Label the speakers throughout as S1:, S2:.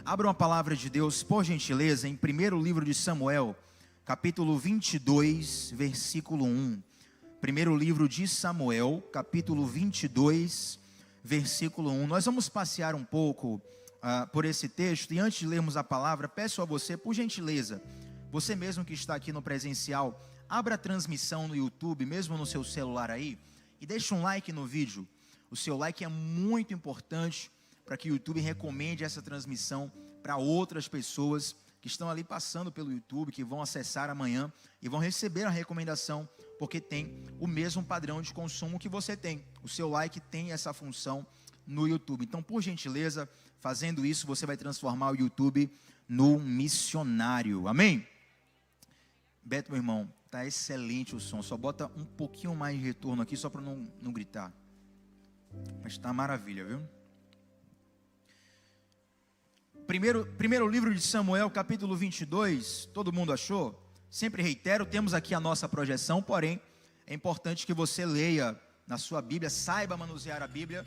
S1: Abra uma palavra de Deus, por gentileza, em primeiro livro de Samuel, capítulo 22, versículo 1. Primeiro livro de Samuel, capítulo 22, versículo 1. Nós vamos passear um pouco por esse texto, e antes de lermos a palavra, peço a você, por gentileza, você mesmo que está aqui no presencial, abra a transmissão no YouTube, mesmo no seu celular aí, e deixe um like no vídeo. O seu like é muito importante para que o YouTube recomende essa transmissão para outras pessoas que estão ali passando pelo YouTube, que vão acessar amanhã e vão receber a recomendação, porque tem o mesmo padrão de consumo que você tem. O seu like tem essa função no YouTube. Então, por gentileza, fazendo isso, você vai transformar o YouTube no missionário. Amém? Beto, meu irmão, tá excelente o som. Só bota um pouquinho mais de retorno aqui, só para não gritar. Mas está maravilha, viu? Primeiro livro de Samuel, capítulo 22, todo mundo achou? Sempre reitero, temos aqui a nossa projeção, porém, é importante que você leia na sua Bíblia, saiba manusear a Bíblia,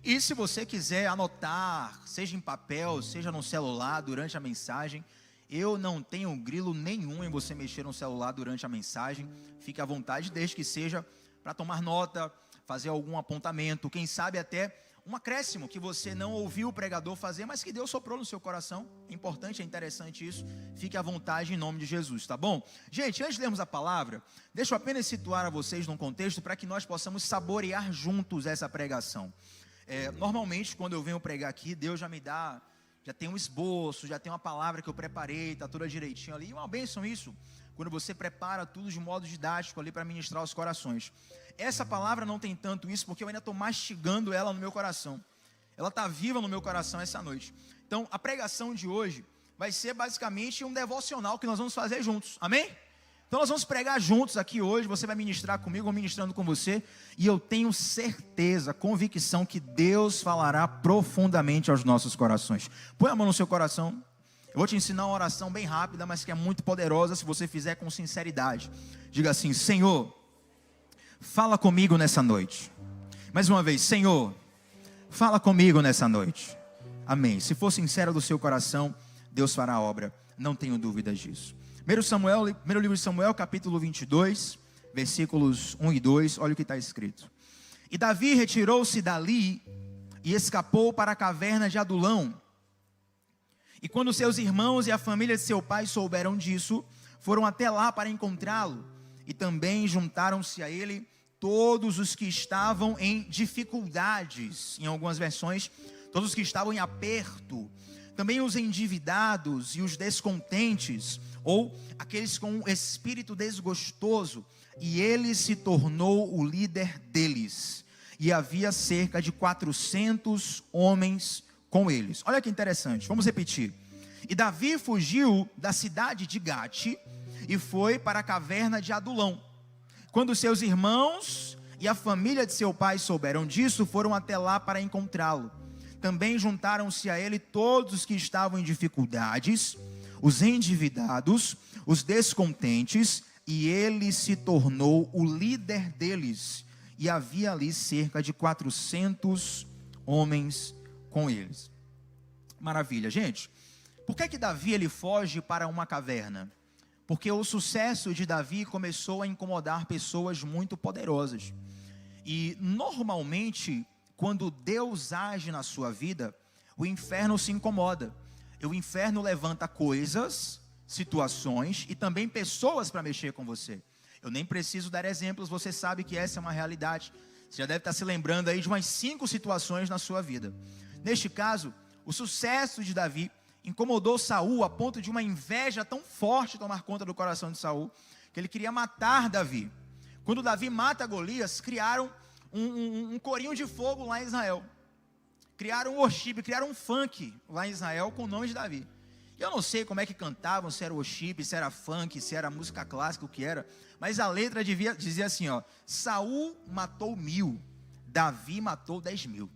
S1: e se você quiser anotar, seja em papel, seja no celular, durante a mensagem, eu não tenho grilo nenhum em você mexer no celular durante a mensagem, fique à vontade, desde que seja para tomar nota, fazer algum apontamento, quem sabe até um acréscimo que você não ouviu o pregador fazer, mas que Deus soprou no seu coração. É importante, é interessante isso. Fique à vontade em nome de Jesus, tá bom? Gente, antes de lermos a palavra, deixa eu apenas situar a vocês num contexto para que nós possamos saborear juntos essa pregação. Normalmente, quando eu venho pregar aqui, Deus já me dá, já tem um esboço, já tem uma palavra que eu preparei, está toda direitinho ali. E uma bênção isso, quando você prepara tudo de modo didático ali para ministrar os corações. Essa palavra não tem tanto isso, porque eu ainda estou mastigando ela no meu coração. Ela está viva no meu coração essa noite. Então, a pregação de hoje vai ser basicamente um devocional que nós vamos fazer juntos. Amém? Então, nós vamos pregar juntos aqui hoje. Você vai ministrar comigo, eu ministrando com você. E eu tenho certeza, convicção que Deus falará profundamente aos nossos corações. Põe a mão no seu coração. Eu vou te ensinar uma oração bem rápida, mas que é muito poderosa se você fizer com sinceridade. Diga assim: Senhor, fala comigo nessa noite. Mais uma vez: Senhor, fala comigo nessa noite. Amém. Se for sincero do seu coração, Deus fará a obra. Não tenho dúvidas disso. Primeiro livro de Samuel, capítulo 22, versículos 1 e 2. Olha o que está escrito. E Davi retirou-se dali e escapou para a caverna de Adulão. E quando seus irmãos e a família de seu pai souberam disso, foram até lá para encontrá-lo. E também juntaram-se a ele todos os que estavam em dificuldades. Em algumas versões, todos os que estavam em aperto. Também os endividados e os descontentes, ou aqueles com um espírito desgostoso. E ele se tornou o líder deles. E havia cerca de 400 homens com eles. Olha que interessante, vamos repetir. E Davi fugiu da cidade de Gate e foi para a caverna de Adulão. Quando seus irmãos e a família de seu pai souberam disso, foram até lá para encontrá-lo. Também juntaram-se a ele todos os que estavam em dificuldades, os endividados, os descontentes, e ele se tornou o líder deles. E havia ali cerca de 400 homens com eles. Maravilha, gente. Por que Davi ele foge para uma caverna? Porque o sucesso de Davi começou a incomodar pessoas muito poderosas. E normalmente, quando Deus age na sua vida, o inferno se incomoda. E o inferno levanta coisas, situações e também pessoas para mexer com você. Eu nem preciso dar exemplos, você sabe que essa é uma realidade. Você já deve estar se lembrando aí de umas 5 situações na sua vida. Neste caso, o sucesso de Davi incomodou Saul a ponto de uma inveja tão forte tomar conta do coração de Saul, que ele queria matar Davi. Quando Davi mata Golias, criaram um corinho de fogo lá em Israel. Criaram um worship, criaram um funk lá em Israel com o nome de Davi. E eu não sei como é que cantavam, se era worship, se era funk, se era música clássica, o que era. Mas a letra dizia assim, ó: Saul matou 1000, Davi matou 10.000.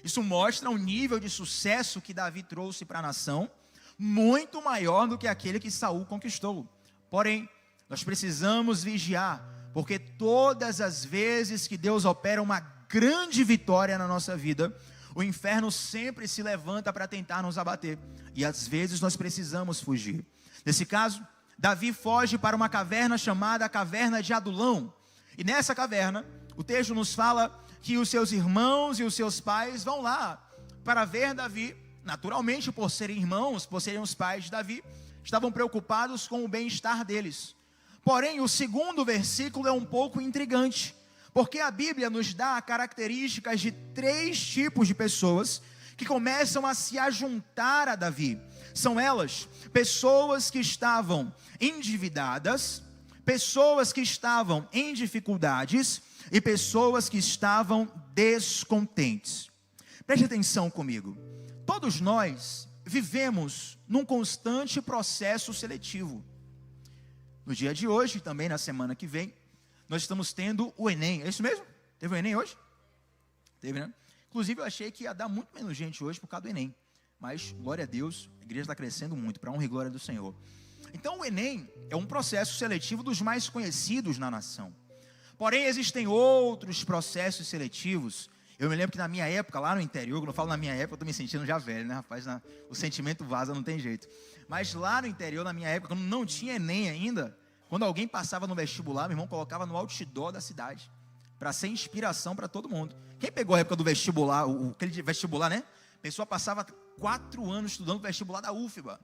S1: Isso mostra um nível de sucesso que Davi trouxe para a nação, muito maior do que aquele que Saul conquistou. Porém, nós precisamos vigiar, porque todas as vezes que Deus opera uma grande vitória na nossa vida, O inferno sempre se levanta para tentar nos abater, e às vezes nós precisamos fugir. Nesse caso, Davi foge para uma caverna chamada a caverna de Adulão. E nessa caverna, o texto nos fala que os seus irmãos e os seus pais vão lá para ver Davi. Naturalmente, por serem irmãos, por serem os pais de Davi, estavam preocupados com o bem-estar deles. Porém, o segundo versículo é um pouco intrigante, porque a Bíblia nos dá características de 3 tipos de pessoas que começam a se ajuntar a Davi. São elas, pessoas que estavam endividadas, pessoas que estavam em dificuldades e pessoas que estavam descontentes. Preste atenção comigo. Todos nós vivemos num constante processo seletivo. No dia de hoje, também na semana que vem, nós estamos tendo o Enem. É isso mesmo? Teve o Enem hoje? Teve, né? Inclusive, eu achei que ia dar muito menos gente hoje por causa do Enem. Mas, glória a Deus, a igreja está crescendo muito, para a honra e glória do Senhor. Então, o Enem é um processo seletivo dos mais conhecidos na nação. Porém, existem outros processos seletivos. Eu me lembro que na minha época, lá no interior, quando eu falo na minha época, eu estou me sentindo já velho, né, rapaz? O sentimento vaza, não tem jeito. Mas lá no interior, na minha época, quando não tinha Enem ainda, quando alguém passava no vestibular, meu irmão colocava no outdoor da cidade, para ser inspiração para todo mundo. Quem pegou a época do vestibular, aquele vestibular, né? A pessoa passava 4 anos estudando o vestibular da UFBA.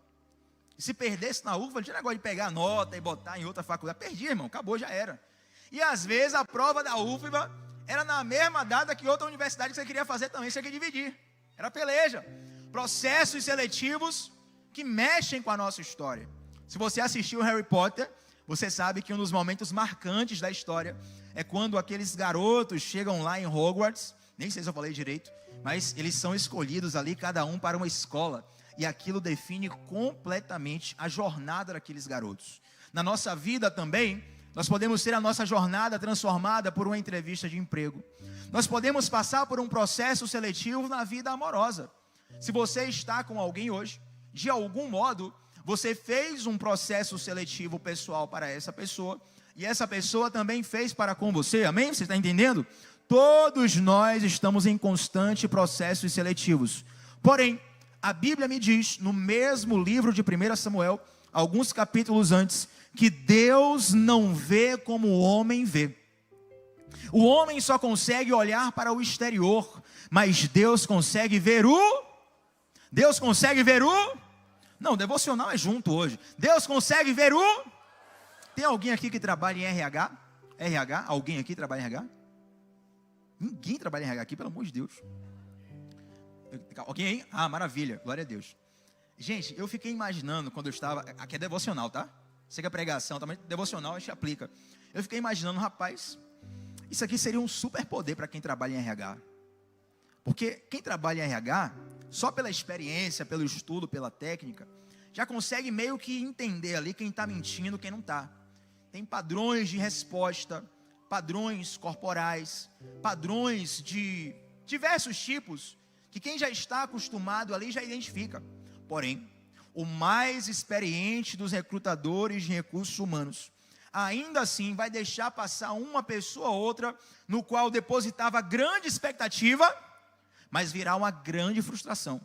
S1: E se perdesse na UFBA, não tinha negócio de pegar a nota e botar em outra faculdade. Perdia, irmão, acabou, já era. E às vezes a prova da UFBA era na mesma data que outra universidade que você queria fazer também, você tinha que dividir. Era peleja. Processos seletivos que mexem com a nossa história. Se você assistiu Harry Potter, você sabe que um dos momentos marcantes da história é quando aqueles garotos chegam lá em Hogwarts, nem sei se eu falei direito, mas eles são escolhidos ali, cada um para uma escola, e aquilo define completamente a jornada daqueles garotos. Na nossa vida também, nós podemos ter a nossa jornada transformada por uma entrevista de emprego. Nós podemos passar por um processo seletivo na vida amorosa. Se você está com alguém hoje, de algum modo, você fez um processo seletivo pessoal para essa pessoa, e essa pessoa também fez para com você, amém? Você está entendendo? Todos nós estamos em constante processos seletivos. Porém, a Bíblia me diz, no mesmo livro de 1 Samuel, alguns capítulos antes, que Deus não vê como o homem vê. O homem só consegue olhar para o exterior, mas Deus consegue ver o... Deus consegue ver o... Não, devocional é junto hoje. Deus consegue ver o... Tem alguém aqui que trabalha em RH? RH? Alguém aqui trabalha em RH? Ninguém trabalha em RH aqui, pelo amor de Deus. Alguém aí? Ah, maravilha, glória a Deus. Gente, eu fiquei imaginando quando eu estava... Aqui é devocional, tá? Sei que a pregação também, devocional a gente aplica. Eu fiquei imaginando, rapaz, isso aqui seria um super poder para quem trabalha em RH. Porque quem trabalha em RH, só pela experiência, pelo estudo, pela técnica, já consegue meio que entender ali quem está mentindo, quem não está. Tem padrões de resposta, padrões corporais, padrões de diversos tipos, que quem já está acostumado ali já identifica. Porém, o mais experiente dos recrutadores de recursos humanos, ainda assim vai deixar passar uma pessoa ou outra, no qual depositava grande expectativa, mas virá uma grande frustração,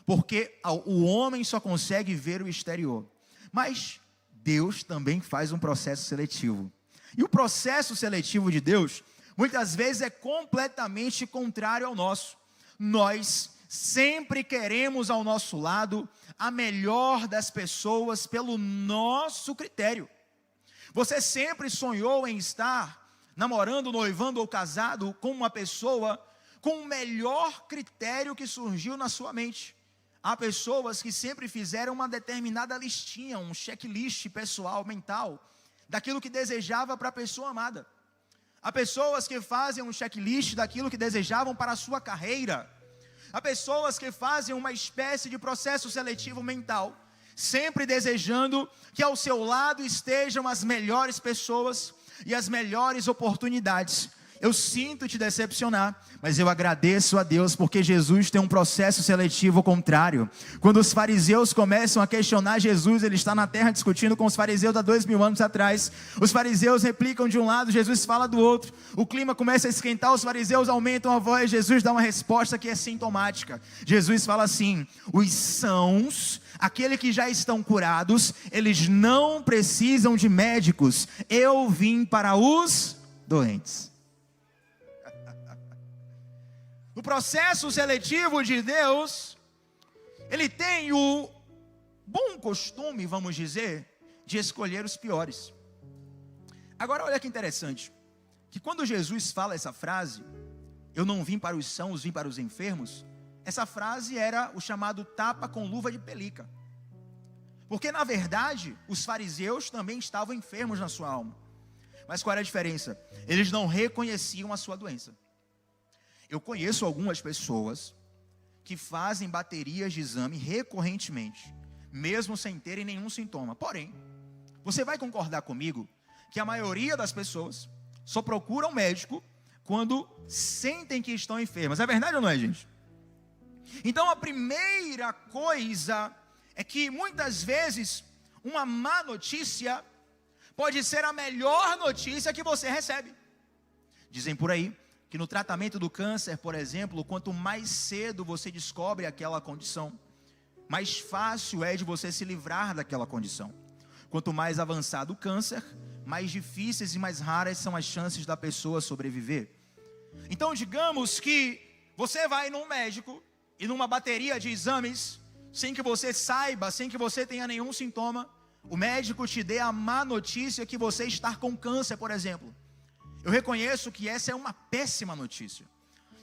S1: porque o homem só consegue ver o exterior, mas Deus também faz um processo seletivo, e o processo seletivo de Deus, muitas vezes é completamente contrário ao nosso. Nós sempre queremos ao nosso lado a melhor das pessoas pelo nosso critério. Você sempre sonhou em estar namorando, noivando ou casado com uma pessoa com o melhor critério que surgiu na sua mente. Há pessoas que sempre fizeram uma determinada listinha, um checklist pessoal, mental, daquilo que desejava para a pessoa amada. Há pessoas que fazem um checklist daquilo que desejavam para a sua carreira. Há pessoas que fazem uma espécie de processo seletivo mental, sempre desejando que ao seu lado estejam as melhores pessoas e as melhores oportunidades. Eu sinto te decepcionar, mas eu agradeço a Deus porque Jesus tem um processo seletivo contrário. Quando os fariseus começam a questionar Jesus, ele está na terra discutindo com os fariseus há 2000 anos atrás. Os fariseus replicam de um lado, Jesus fala do outro. O clima começa a esquentar, os fariseus aumentam a voz, Jesus dá uma resposta que é sintomática. Jesus fala assim: os sãos, aqueles que já estão curados, eles não precisam de médicos. Eu vim para os doentes. O processo seletivo de Deus, ele tem o bom costume, vamos dizer, de escolher os piores. Agora olha que interessante, que quando Jesus fala essa frase, eu não vim para os sãos, vim para os enfermos, essa frase era o chamado tapa com luva de pelica. Porque na verdade, os fariseus também estavam enfermos na sua alma. Mas qual era a diferença? Eles não reconheciam a sua doença. Eu conheço algumas pessoas que fazem baterias de exame recorrentemente, mesmo sem terem nenhum sintoma. Porém, você vai concordar comigo que a maioria das pessoas só procuram médico quando sentem que estão enfermas. É verdade ou não é, gente? Então a primeira coisa é que muitas vezes uma má notícia pode ser a melhor notícia que você recebe. Dizem por aí que no tratamento do câncer, por exemplo, quanto mais cedo você descobre aquela condição, mais fácil é de você se livrar daquela condição. Quanto mais avançado o câncer, mais difíceis e mais raras são as chances da pessoa sobreviver. Então digamos que você vai num médico e numa bateria de exames, sem que você saiba, sem que você tenha nenhum sintoma, o médico te dê a má notícia que você está com câncer, por exemplo. Eu reconheço que essa é uma péssima notícia.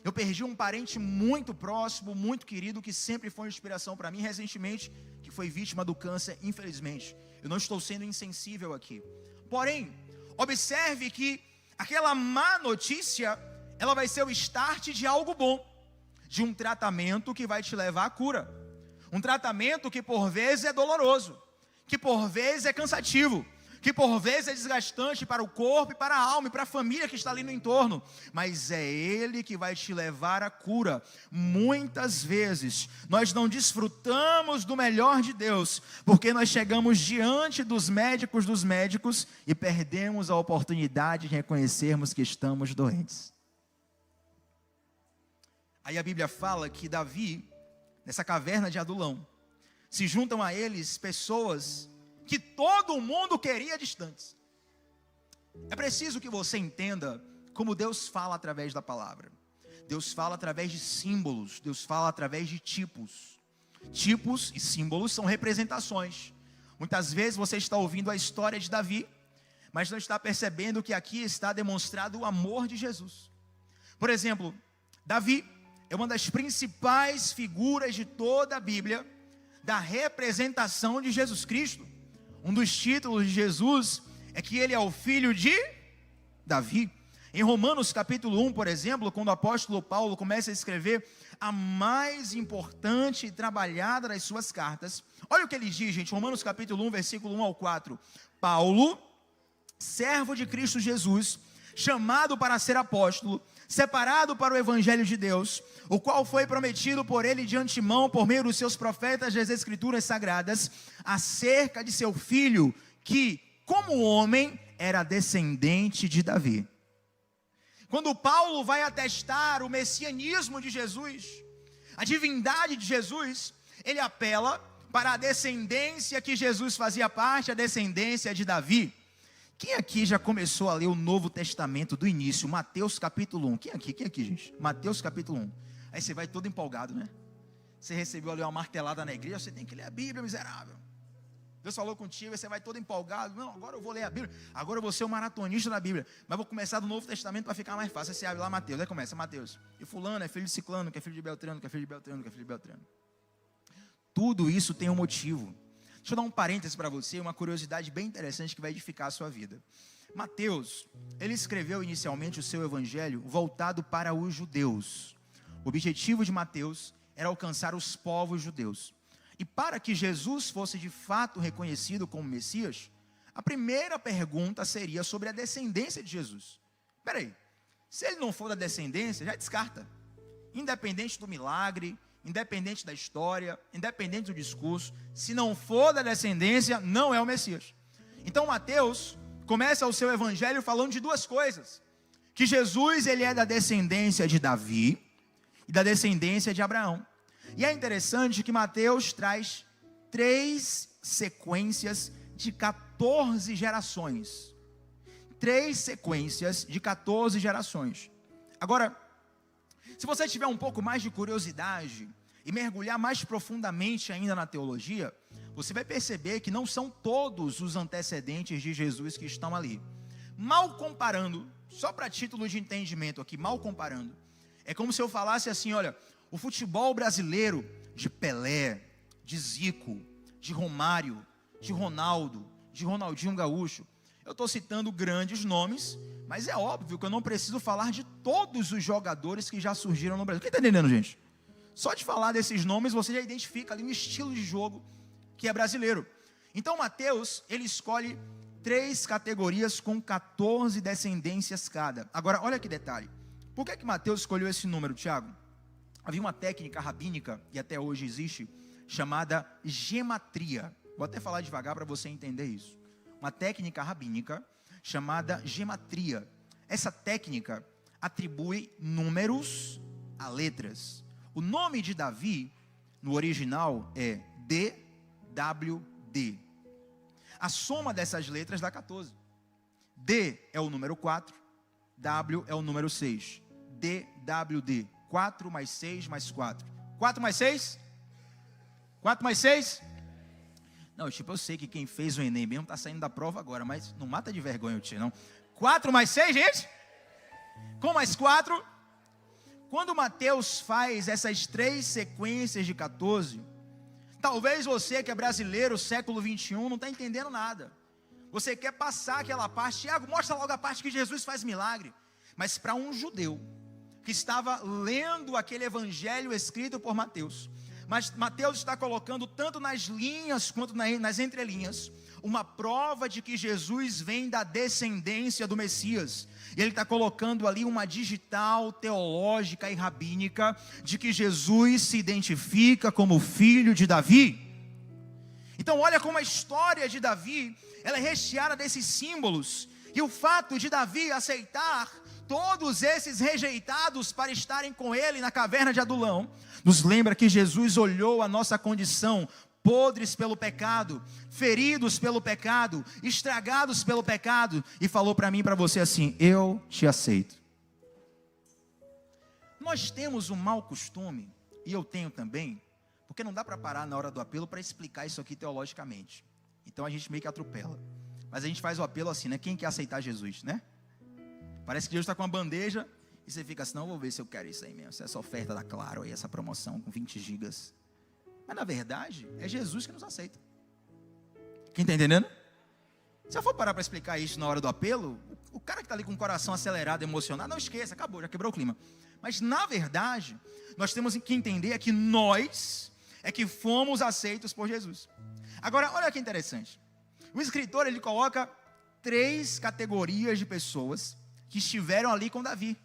S1: Eu perdi um parente muito próximo, muito querido, que sempre foi inspiração para mim recentemente, que foi vítima do câncer, infelizmente. Eu não estou sendo insensível aqui. Porém, observe que aquela má notícia, ela vai ser o start de algo bom, de um tratamento que vai te levar à cura. Um tratamento que por vezes é doloroso, que por vezes é cansativo, que por vezes é desgastante para o corpo e para a alma e para a família que está ali no entorno, mas é Ele que vai te levar à cura. Muitas vezes nós não desfrutamos do melhor de Deus, porque nós chegamos diante dos médicos e perdemos a oportunidade de reconhecermos que estamos doentes. Aí a Bíblia fala que Davi, nessa caverna de Adulão, se juntam a eles pessoas que todo mundo queria distantes. É preciso que você entenda como Deus fala através da palavra. Deus fala através de símbolos, Deus fala através de tipos. Tipos e símbolos são representações. Muitas vezes você está ouvindo a história de Davi, mas não está percebendo que aqui está demonstrado o amor de Jesus. Por exemplo, Davi é uma das principais figuras de toda a Bíblia, da representação de Jesus Cristo. Um dos títulos de Jesus é que ele é o filho de Davi. Em Romanos capítulo 1, por exemplo, quando o apóstolo Paulo começa a escrever a mais importante e trabalhada das suas cartas, olha o que ele diz, gente, Romanos capítulo 1, versículo 1 ao 4. Paulo, servo de Cristo Jesus, chamado para ser apóstolo, separado para o evangelho de Deus, o qual foi prometido por ele de antemão, por meio dos seus profetas das escrituras sagradas, acerca de seu filho, que, como homem, era descendente de Davi. Quando Paulo vai atestar o messianismo de Jesus, a divindade de Jesus, ele apela para a descendência que Jesus fazia parte, a descendência de Davi. Quem aqui já começou a ler o Novo Testamento do início, Mateus capítulo 1? Quem aqui, gente? Mateus capítulo 1. Aí você vai todo empolgado, né? Você recebeu ali uma martelada na igreja, você tem que ler a Bíblia, miserável. Deus falou contigo, aí você vai todo empolgado. Não, agora eu vou ler a Bíblia, agora eu vou ser um maratonista da Bíblia. Mas vou começar do Novo Testamento para ficar mais fácil. Aí você abre lá Mateus, aí começa Mateus. E fulano é filho de ciclano, que é filho de Beltrano, que é filho de Beltrano, que é filho de Beltrano. Tudo isso tem um motivo. Deixa eu dar um parênteses para você, uma curiosidade bem interessante que vai edificar a sua vida. Mateus, ele escreveu inicialmente o seu evangelho voltado para os judeus. O objetivo de Mateus era alcançar os povos judeus. E para que Jesus fosse de fato reconhecido como Messias, a primeira pergunta seria sobre a descendência de Jesus. Espera aí, Se ele não for da descendência, já descarta. Independente do milagre, independente da história, independente do discurso, se não for da descendência, não é o Messias. Então Mateus começa o seu evangelho falando de duas coisas: que Jesus, ele é da descendência de Davi e da descendência de Abraão. E é interessante que Mateus traz 3 sequências de 14 gerações. 3 sequências de 14 gerações. Agora, se você tiver um pouco mais de curiosidade e mergulhar mais profundamente ainda na teologia, você vai perceber que não são todos os antecedentes de Jesus que estão ali. Mal comparando, só para título de entendimento aqui, mal comparando, é como se eu falasse assim, olha, o futebol brasileiro de Pelé, de Zico, de Romário, de Ronaldo, de Ronaldinho Gaúcho, eu estou citando grandes nomes, mas é óbvio que eu não preciso falar de todos os jogadores que já surgiram no Brasil. Quem está entendendo, gente? Só de falar desses nomes, você já identifica ali um estilo de jogo que é brasileiro. Então, Mateus, ele escolhe 3 categorias com 14 descendências cada. Agora, olha que detalhe. Por que Mateus escolheu esse número, Tiago? Havia uma técnica rabínica, e até hoje existe, chamada gematria. Vou até falar devagar para você entender isso. Uma técnica rabínica chamada gematria. Essa técnica atribui números a letras. O nome de Davi, no original, é DWD. A soma dessas letras dá 14. D é o número 4, W é o número 6. DWD. 4 mais 6 mais 4. 4 mais 6? 4 mais 6? Não, tipo, eu sei que quem fez o Enem mesmo está saindo da prova agora, mas não mata de vergonha o tio, não. 4 mais 6, gente? Com mais 4? Quando Mateus faz essas 3 sequências de 14, talvez você que é brasileiro, século 21, não está entendendo nada. Você quer passar aquela parte, Tiago, mostra logo a parte que Jesus faz milagre. Mas para um judeu que estava lendo aquele evangelho escrito por Mateus, mas Mateus está colocando tanto nas linhas quanto nas entrelinhas uma prova de que Jesus vem da descendência do Messias. E ele está colocando ali uma digital teológica e rabínica de que Jesus se identifica como filho de Davi. Então olha como a história de Davi, ela é recheada desses símbolos. E o fato de Davi aceitar todos esses rejeitados para estarem com ele na caverna de Adulão, nos lembra que Jesus olhou a nossa condição, podres pelo pecado, feridos pelo pecado, estragados pelo pecado, e falou para mim e para você assim: eu te aceito. Nós temos um mau costume, e eu tenho também, porque não dá para parar na hora do apelo para explicar isso aqui teologicamente. Então a gente meio que atropela. Mas a gente faz o apelo assim, né? Quem quer aceitar Jesus, né? Parece que Deus está com uma bandeja e você fica assim: não, vou ver se eu quero isso aí mesmo. Essa oferta da Claro aí, essa promoção com 20 gigas. Mas na verdade, é Jesus que nos aceita. Quem está entendendo? Se eu for parar para explicar isso na hora do apelo, o cara que está ali com o coração acelerado, emocionado, não esqueça, acabou, já quebrou o clima. Mas na verdade, nós temos que entender que nós é que fomos aceitos por Jesus. Agora, olha que interessante. O escritor, ele coloca 3 categorias de pessoas que estiveram ali com Davi.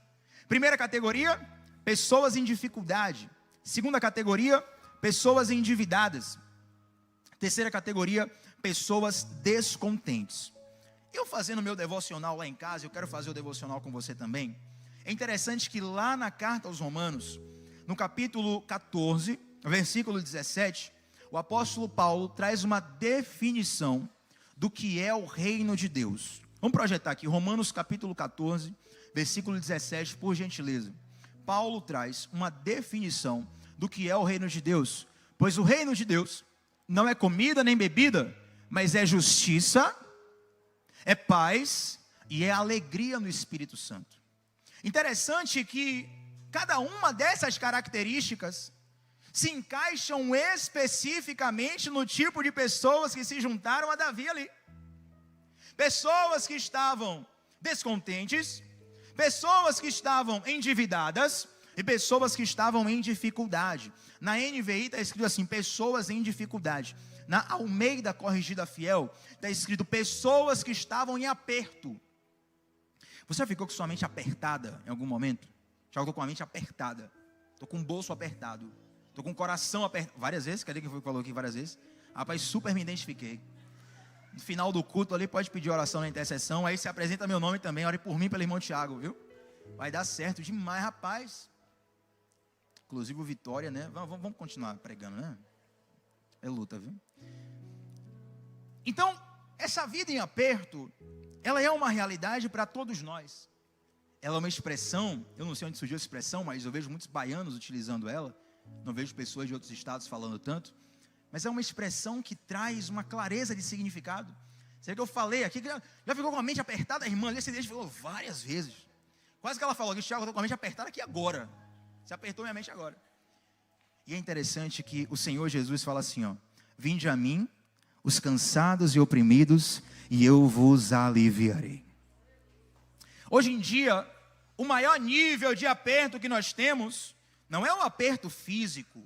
S1: Primeira categoria, pessoas em dificuldade. Segunda categoria, pessoas endividadas. Terceira categoria, pessoas descontentes. Eu fazendo meu devocional lá em casa, eu quero fazer o devocional com você também. É interessante que lá na carta aos Romanos, no capítulo 14, versículo 17, o apóstolo Paulo traz uma definição do que é o reino de Deus. Vamos projetar aqui, Romanos capítulo 14, versículo 17, por gentileza. Paulo traz uma definição do que é o reino de Deus. Pois o reino de Deus não é comida nem bebida, mas é justiça, é paz e é alegria no Espírito Santo. Interessante que cada uma dessas características se encaixam especificamente no tipo de pessoas que se juntaram a Davi ali. Pessoas que estavam descontentes, pessoas que estavam endividadas e pessoas que estavam em dificuldade. Na NVI está escrito assim, pessoas em dificuldade. Na Almeida Corrigida Fiel está escrito pessoas que estavam em aperto. Você já ficou com sua mente apertada em algum momento? Já estou com a mente apertada. Estou com o bolso apertado. Estou com o coração apertado. Várias vezes, cadê quem foi que falou aqui várias vezes? Rapaz, super me identifiquei. No final do culto ali, pode pedir oração na intercessão. Aí se apresenta meu nome também. Ore por mim, pelo irmão Tiago, viu? Vai dar certo demais, rapaz. Inclusive o Vitória, né? Vamos continuar pregando, né? É luta, viu? Então, essa vida em aperto, ela é uma realidade para todos nós. Ela é uma expressão, eu não sei onde surgiu essa expressão, mas eu vejo muitos baianos utilizando ela. Não vejo pessoas de outros estados falando tanto. Mas é uma expressão que traz uma clareza de significado. Sei que eu falei aqui, que já ficou com a mente apertada, a irmã ali, esse dia falou várias vezes. Quase que ela falou, Tiago, eu estou com a mente apertada aqui agora. Você apertou minha mente agora. E é interessante que o Senhor Jesus fala assim, ó: vinde a mim, os cansados e oprimidos, e eu vos aliviarei. Hoje em dia, o maior nível de aperto que nós temos, não é o aperto físico,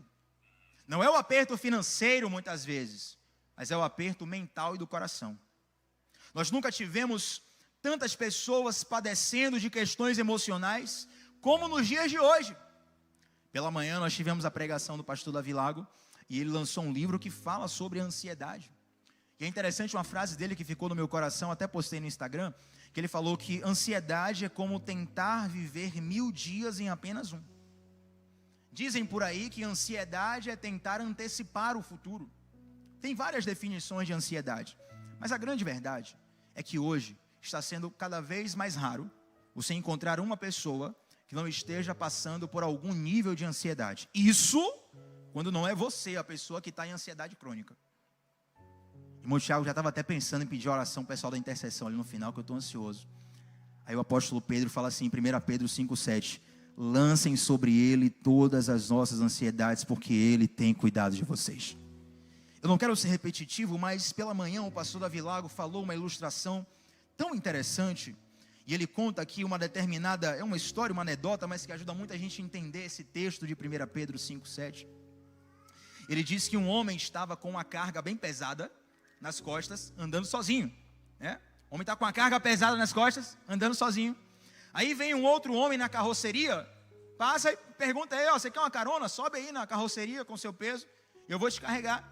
S1: não é o aperto financeiro muitas vezes, mas é o aperto mental e do coração. Nós nunca tivemos tantas pessoas padecendo de questões emocionais como nos dias de hoje. Pela manhã nós tivemos a pregação do pastor Davi Lago e ele lançou um livro que fala sobre a ansiedade. E é interessante uma frase dele que ficou no meu coração, até postei no Instagram, que ele falou que ansiedade é como tentar viver 1000 dias em apenas um. Dizem por aí que ansiedade é tentar antecipar o futuro. Tem várias definições de ansiedade, mas a grande verdade é que hoje está sendo cada vez mais raro você encontrar uma pessoa que não esteja passando por algum nível de ansiedade. Isso quando não é você a pessoa que está em ansiedade crônica. O irmão Tiago já estava até pensando em pedir oração pessoal da intercessão ali no final, que eu estou ansioso. Aí o apóstolo Pedro fala assim, em 1 Pedro 5,7: lancem sobre ele todas as nossas ansiedades, porque ele tem cuidado de vocês. Eu não quero ser repetitivo, mas pela manhã o pastor Davi Lago falou uma ilustração tão interessante, e ele conta aqui uma determinada, é uma história, uma anedota, mas que ajuda muito a gente a entender esse texto de 1 Pedro 5,7. Ele diz que um homem estava com uma carga bem pesada nas costas, andando sozinho, né? O homem está com uma carga pesada nas costas, andando sozinho. Aí vem um outro homem na carroceria, passa e pergunta a ele: você quer uma carona? Sobe aí na carroceria com seu peso, eu vou te carregar.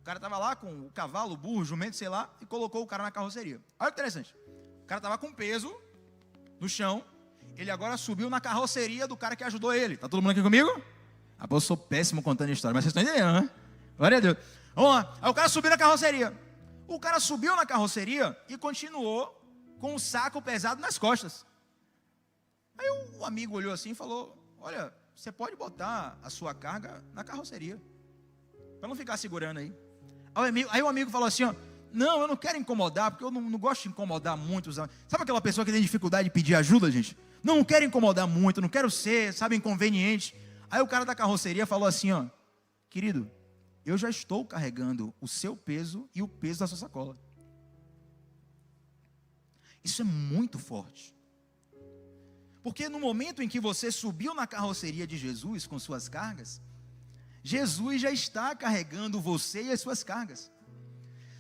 S1: O cara estava lá com o cavalo, o burro, o jumento, sei lá, e colocou o cara na carroceria. Olha que interessante, o cara estava com peso no chão, ele agora subiu na carroceria do cara que ajudou ele. Está todo mundo aqui comigo? Eu sou péssimo contando a história, mas vocês estão entendendo, né? Glória a Deus. Vamos lá, aí o cara subiu na carroceria. O cara subiu na carroceria e continuou com um saco pesado nas costas. Aí o amigo olhou assim e falou: olha, você pode botar a sua carga na carroceria, para não ficar segurando aí. Aí o amigo falou assim, ó: não, eu não quero incomodar, porque eu não gosto de incomodar muito. Sabe aquela pessoa que tem dificuldade de pedir ajuda, gente? Não quero incomodar muito, não quero ser, sabe, inconveniente. Aí o cara da carroceria falou assim, ó: querido, eu já estou carregando o seu peso e o peso da sua sacola. Isso é muito forte. Porque no momento em que você subiu na carroceria de Jesus com suas cargas, Jesus já está carregando você e as suas cargas.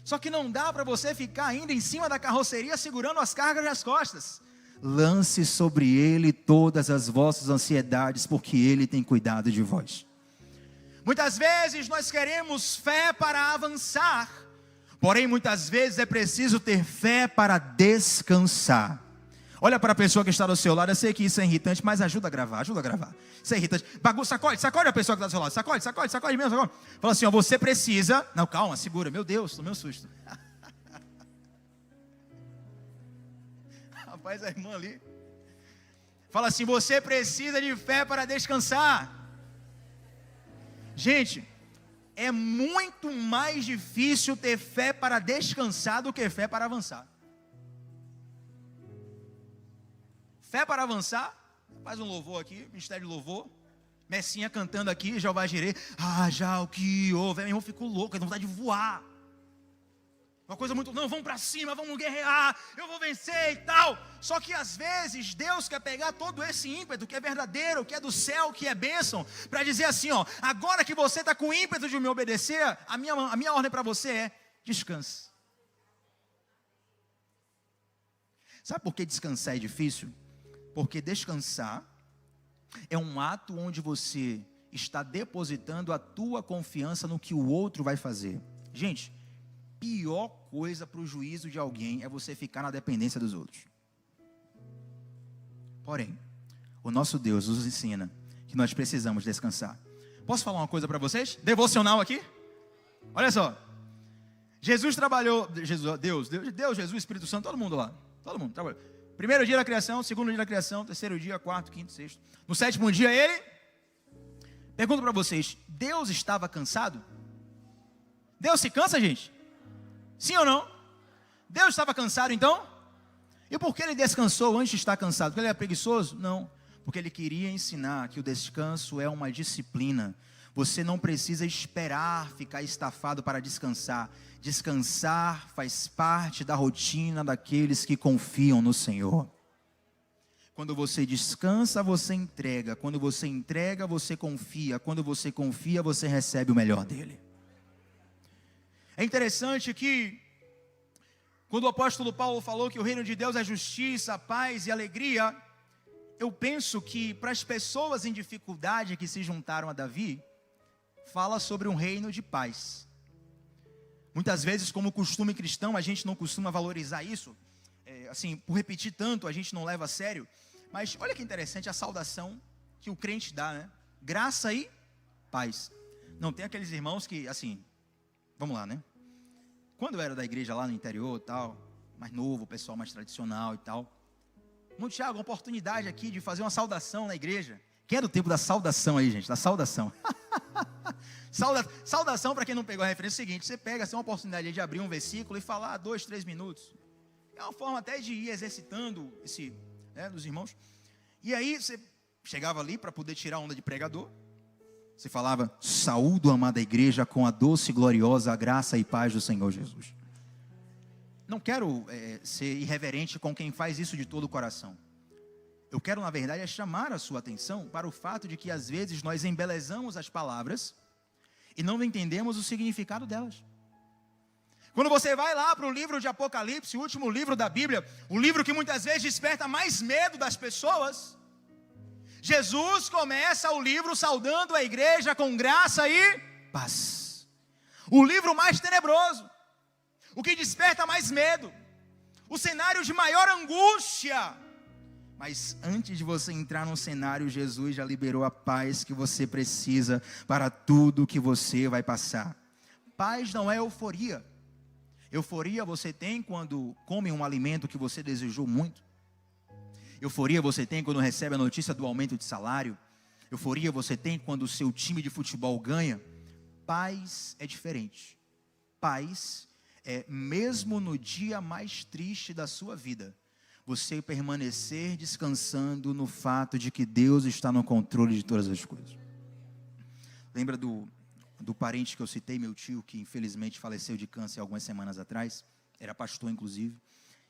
S1: Só que não dá para você ficar ainda em cima da carroceria segurando as cargas nas costas. Lance sobre ele todas as vossas ansiedades, porque ele tem cuidado de vós. Muitas vezes nós queremos fé para avançar, porém muitas vezes é preciso ter fé para descansar. Olha para a pessoa que está do seu lado. Eu sei que isso é irritante, mas ajuda a gravar, Isso é irritante. Bagunça, sacode a pessoa que está do seu lado. Sacode mesmo. Fala assim, ó: você precisa... Não, calma, segura. Meu Deus, tomei um susto. Rapaz, a irmã ali. Fala assim: você precisa de fé para descansar. Gente, é muito mais difícil ter fé para descansar do que fé para avançar. Fé para avançar, faz um louvor aqui, ministério de louvor, Messinha cantando aqui, Jeová Jireh, já o que houve, meu irmão ficou louco, ele não vontade de voar, uma coisa muito, não, vamos para cima, vamos guerrear, eu vou vencer e tal. Só que às vezes Deus quer pegar todo esse ímpeto que é verdadeiro, que é do céu, que é bênção, para dizer assim, ó: agora que você está com ímpeto de me obedecer, a minha ordem para você é: descanse. Sabe por que descansar é difícil? Porque descansar é um ato onde você está depositando a tua confiança no que o outro vai fazer. Gente, pior coisa para o juízo de alguém é você ficar na dependência dos outros. Porém, o nosso Deus nos ensina que nós precisamos descansar. Posso falar uma coisa para vocês? Devocional aqui? Olha só. Jesus trabalhou, Deus, Jesus, Espírito Santo, todo mundo lá. Todo mundo trabalhou. Primeiro dia da criação, segundo dia da criação, terceiro dia, quarto, quinto, sexto. No sétimo dia ele... Pergunto para vocês, Deus estava cansado? Deus se cansa, gente? Sim ou não? Deus estava cansado então? E por que ele descansou antes de estar cansado? Porque ele era preguiçoso? Não. Porque ele queria ensinar que o descanso é uma disciplina. Você não precisa esperar ficar estafado para descansar. Descansar faz parte da rotina daqueles que confiam no Senhor. Quando você descansa, você entrega. Quando você entrega, você confia. Quando você confia, você recebe o melhor dele. É interessante que, quando o apóstolo Paulo falou que o reino de Deus é justiça, paz e alegria, eu penso que para as pessoas em dificuldade que se juntaram a Davi, fala sobre um reino de paz. Muitas vezes, como costume cristão, a gente não costuma valorizar isso. Assim, por repetir tanto, a gente não leva a sério. Mas olha que interessante a saudação que o crente dá, né? Graça e paz. Não, tem aqueles irmãos que, assim, vamos lá, né? Quando eu era da igreja lá no interior e tal, mais novo, o pessoal mais tradicional e tal. Não, Tiago, uma oportunidade aqui de fazer uma saudação na igreja. Quem é do tempo da saudação aí, gente? Da saudação. Saudação, para quem não pegou a referência, é o seguinte: você pega assim, uma oportunidade de abrir um versículo e falar 2, 3 minutos. É uma forma até de ir exercitando dos irmãos. E aí você chegava ali para poder tirar a onda de pregador. Você falava: saúdo, amada igreja, com a doce e gloriosa graça e paz do Senhor Jesus. Não quero ser irreverente com quem faz isso de todo o coração. Eu quero, na verdade, chamar a sua atenção para o fato de que às vezes nós embelezamos as palavras e não entendemos o significado delas. Quando você vai lá para o livro de Apocalipse, o último livro da Bíblia, o livro que muitas vezes desperta mais medo das pessoas, Jesus começa o livro saudando a igreja com graça e paz. O livro mais tenebroso, o que desperta mais medo, o cenário de maior angústia. Mas antes de você entrar no cenário, Jesus já liberou a paz que você precisa para tudo que você vai passar. Paz não é euforia. Euforia você tem quando come um alimento que você desejou muito. Euforia você tem quando recebe a notícia do aumento de salário. Euforia você tem quando o seu time de futebol ganha. Paz é diferente. Paz é mesmo no dia mais triste da sua vida, você permanecer descansando no fato de que Deus está no controle de todas as coisas. Lembra do parente que eu citei, meu tio, que infelizmente faleceu de câncer algumas semanas atrás? Era pastor, inclusive.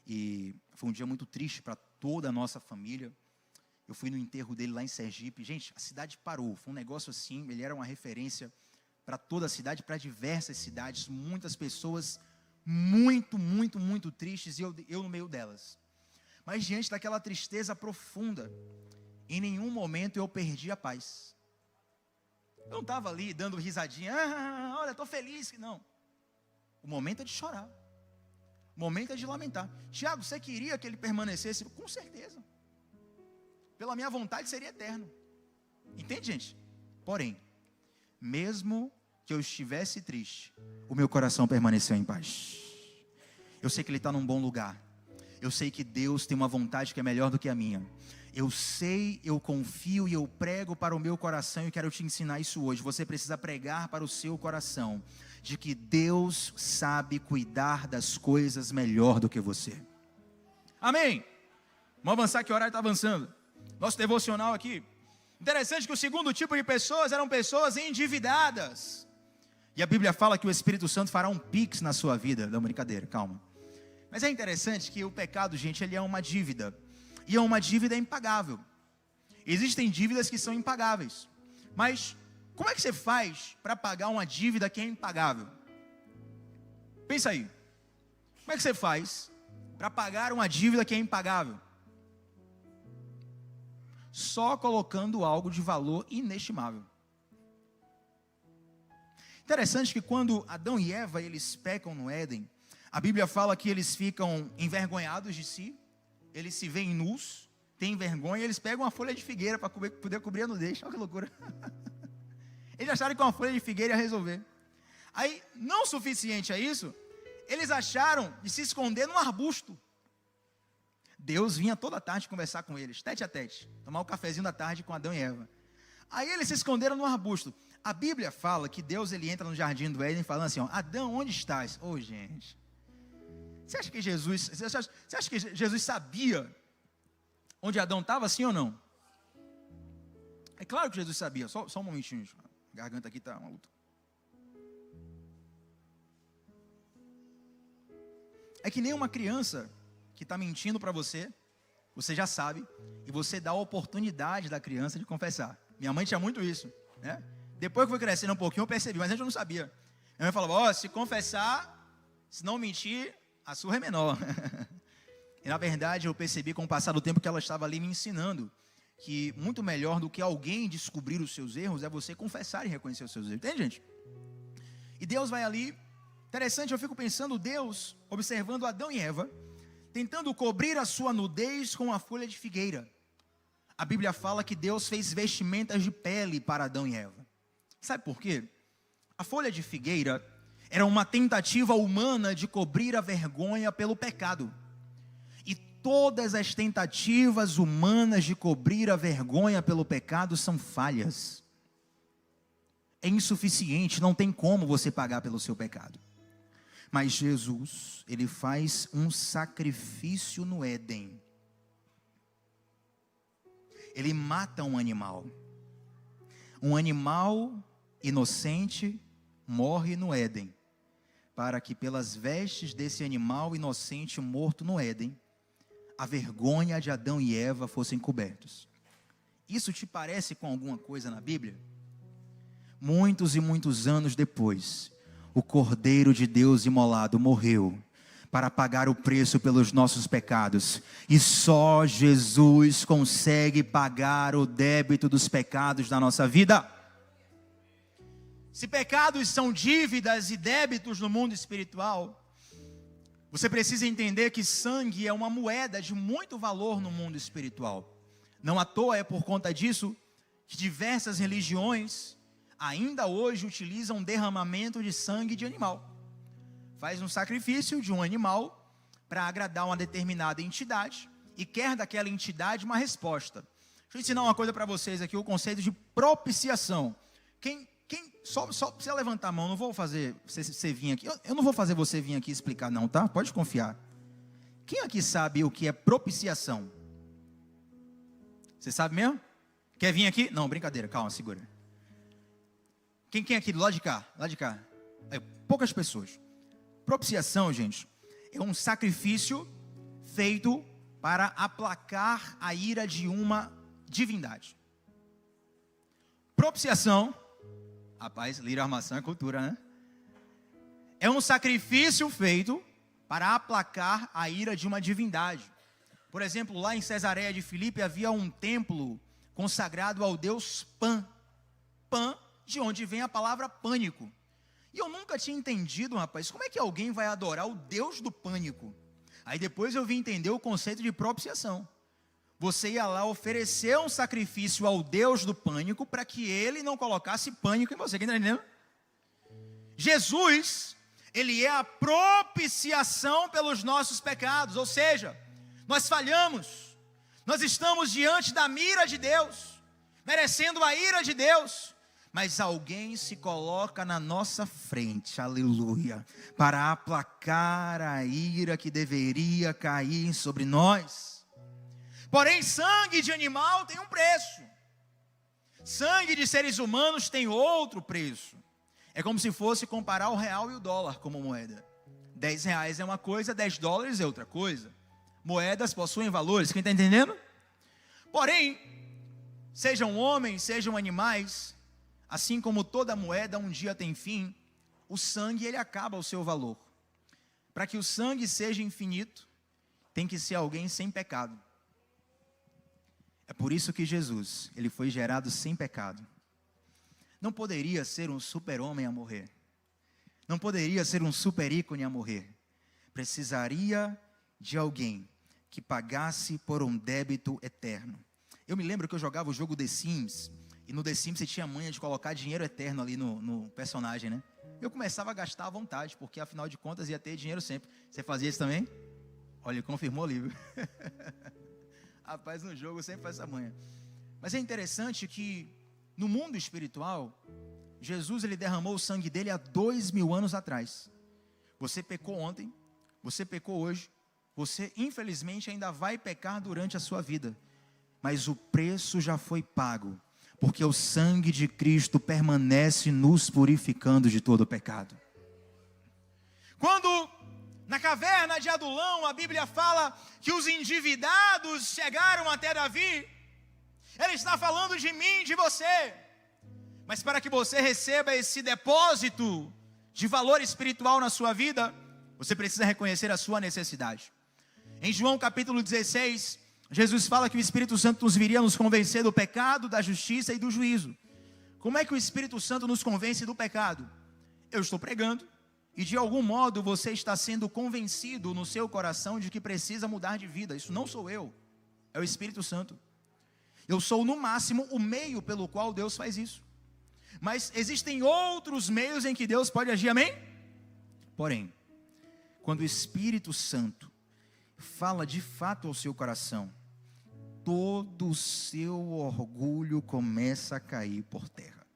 S1: E foi um dia muito triste para toda a nossa família. Eu fui no enterro dele lá em Sergipe. Gente, a cidade parou. Foi um negócio assim, ele era uma referência para toda a cidade, para diversas cidades. Muitas pessoas muito, muito, muito tristes, e eu no meio delas. Mas diante daquela tristeza profunda, em nenhum momento eu perdi a paz. Eu não estava ali dando risadinha, olha, estou feliz. Não. O momento é de chorar. O momento é de lamentar. Tiago, você queria que ele permanecesse? Com certeza. Pela minha vontade seria eterno. Entende, gente? Porém, mesmo que eu estivesse triste, o meu coração permaneceu em paz. Eu sei que ele está num bom lugar. Eu sei que Deus tem uma vontade que é melhor do que a minha. Eu sei, eu confio e eu prego para o meu coração, e quero te ensinar isso hoje. Você precisa pregar para o seu coração de que Deus sabe cuidar das coisas melhor do que você. Amém? Vamos avançar, que o horário está avançando. Nosso devocional aqui. Interessante que o segundo tipo de pessoas eram pessoas endividadas. E a Bíblia fala que o Espírito Santo fará um pix na sua vida. Não, brincadeira, calma. Mas é interessante que o pecado, gente, ele é uma dívida. E é uma dívida impagável. Existem dívidas que são impagáveis. Mas como é que você faz para pagar uma dívida que é impagável? Pensa aí. Como é que você faz para pagar uma dívida que é impagável. Só colocando algo de valor inestimável. Interessante que quando Adão e Eva eles pecam no Éden, a Bíblia fala que eles ficam envergonhados de si, eles se veem nus, têm vergonha, eles pegam uma folha de figueira para poder cobrir a nudez. Olha que loucura. Eles acharam que com uma folha de figueira ia resolver. Aí, não suficiente a isso, eles acharam de se esconder num arbusto. Deus vinha toda tarde conversar com eles, tete a tete, tomar o cafezinho da tarde com Adão e Eva. Aí eles se esconderam no arbusto. A Bíblia fala que Deus ele entra no jardim do Éden falando assim, ó, Adão, onde estás? Ô, gente, você acha que Jesus sabia onde Adão estava, sim ou não? É claro que Jesus sabia, só um momentinho, a garganta aqui está uma luta. É que nem uma criança que está mentindo para você, você já sabe, e você dá a oportunidade da criança de confessar. Minha mãe tinha muito isso, né? Depois que foi crescendo um pouquinho, eu percebi, mas antes eu não sabia. Minha mãe falava, ó, se confessar, se não mentir, a surra é menor. E na verdade eu percebi com o passar do tempo que ela estava ali me ensinando, que muito melhor do que alguém descobrir os seus erros, é você confessar e reconhecer os seus erros. Entende, gente? E Deus vai ali, interessante, eu fico pensando, Deus, observando Adão e Eva, tentando cobrir a sua nudez com a folha de figueira. A Bíblia fala que Deus fez vestimentas de pele para Adão e Eva. Sabe por quê? A folha de figueira era uma tentativa humana de cobrir a vergonha pelo pecado. E todas as tentativas humanas de cobrir a vergonha pelo pecado são falhas. É insuficiente, não tem como você pagar pelo seu pecado. Mas Jesus, ele faz um sacrifício no Éden. Ele mata um animal. Um animal inocente morre no Éden, para que pelas vestes desse animal inocente morto no Éden, a vergonha de Adão e Eva fossem cobertos. Isso te parece com alguma coisa na Bíblia? Muitos e muitos anos depois, o Cordeiro de Deus imolado morreu para pagar o preço pelos nossos pecados. E só Jesus consegue pagar o débito dos pecados da nossa vida. Se pecados são dívidas e débitos no mundo espiritual, você precisa entender que sangue é uma moeda de muito valor no mundo espiritual. Não à toa é por conta disso que diversas religiões ainda hoje utilizam derramamento de sangue de animal. Faz um sacrifício de um animal para agradar uma determinada entidade e quer daquela entidade uma resposta. Deixa eu ensinar uma coisa para vocês aqui, o conceito de propiciação. Só precisa levantar a mão, não vou fazer você vir aqui, eu não vou fazer você vir aqui explicar não, tá? Pode confiar. Quem aqui sabe o que é propiciação? Você sabe mesmo? Quer vir aqui? Não, brincadeira, calma, segura. Quem aqui do lado de cá? Lá de cá. Poucas pessoas. Propiciação, gente, é um sacrifício feito para aplacar a ira de uma divindade. Propiciação, rapaz, lírio armação é cultura, né? É um sacrifício feito para aplacar a ira de uma divindade. Por exemplo, lá em Cesareia de Filipe havia um templo consagrado ao deus Pan. Pan, de onde vem a palavra pânico. E eu nunca tinha entendido, rapaz, como é que alguém vai adorar o Deus do pânico? Aí depois eu vim entender o conceito de propiciação. Você ia lá oferecer um sacrifício ao Deus do pânico para que ele não colocasse pânico em você. Quem está entendendo? Jesus, ele é a propiciação pelos nossos pecados. Ou seja, nós falhamos. Nós estamos diante da mira de Deus, merecendo a ira de Deus. Mas alguém se coloca na nossa frente, aleluia, para aplacar a ira que deveria cair sobre nós. Porém, sangue de animal tem um preço. Sangue de seres humanos tem outro preço. É como se fosse comparar o real e o dólar como moeda. 10 reais é uma coisa, 10 dólares é outra coisa. Moedas possuem valores, quem está entendendo? Porém, sejam homens, sejam animais, assim como toda moeda um dia tem fim, o sangue ele acaba o seu valor. Para que o sangue seja infinito tem que ser alguém sem pecado. É por isso que Jesus, ele foi gerado sem pecado. Não poderia ser um super-homem a morrer. Não poderia ser um super-ícone a morrer. Precisaria de alguém que pagasse por um débito eterno. Eu me lembro que eu jogava o jogo The Sims, e no The Sims você tinha a manha de colocar dinheiro eterno ali no personagem, né? Eu começava a gastar à vontade, porque afinal de contas ia ter dinheiro sempre. Você fazia isso também? Olha, confirmou ali, viu? Rapaz, no jogo sempre faz essa manha. Mas é interessante que no mundo espiritual, Jesus ele derramou o sangue dele há 2000 anos atrás. Você pecou ontem, você pecou hoje, você infelizmente ainda vai pecar durante a sua vida. Mas o preço já foi pago, porque o sangue de Cristo permanece nos purificando de todo o pecado. Quando na caverna de Adulão a Bíblia fala que os endividados chegaram até Davi, ele está falando de mim, de você. Mas para que você receba esse depósito de valor espiritual na sua vida, você precisa reconhecer a sua necessidade. Em João capítulo 16, Jesus fala que o Espírito Santo nos viria nos convencer do pecado, da justiça e do juízo. Como é que o Espírito Santo nos convence do pecado? Eu estou pregando e de algum modo você está sendo convencido no seu coração de que precisa mudar de vida. Isso não sou eu, é o Espírito Santo. Eu sou no máximo o meio pelo qual Deus faz isso. Mas existem outros meios em que Deus pode agir, amém? Porém, quando o Espírito Santo fala de fato ao seu coração, todo o seu orgulho começa a cair por terra.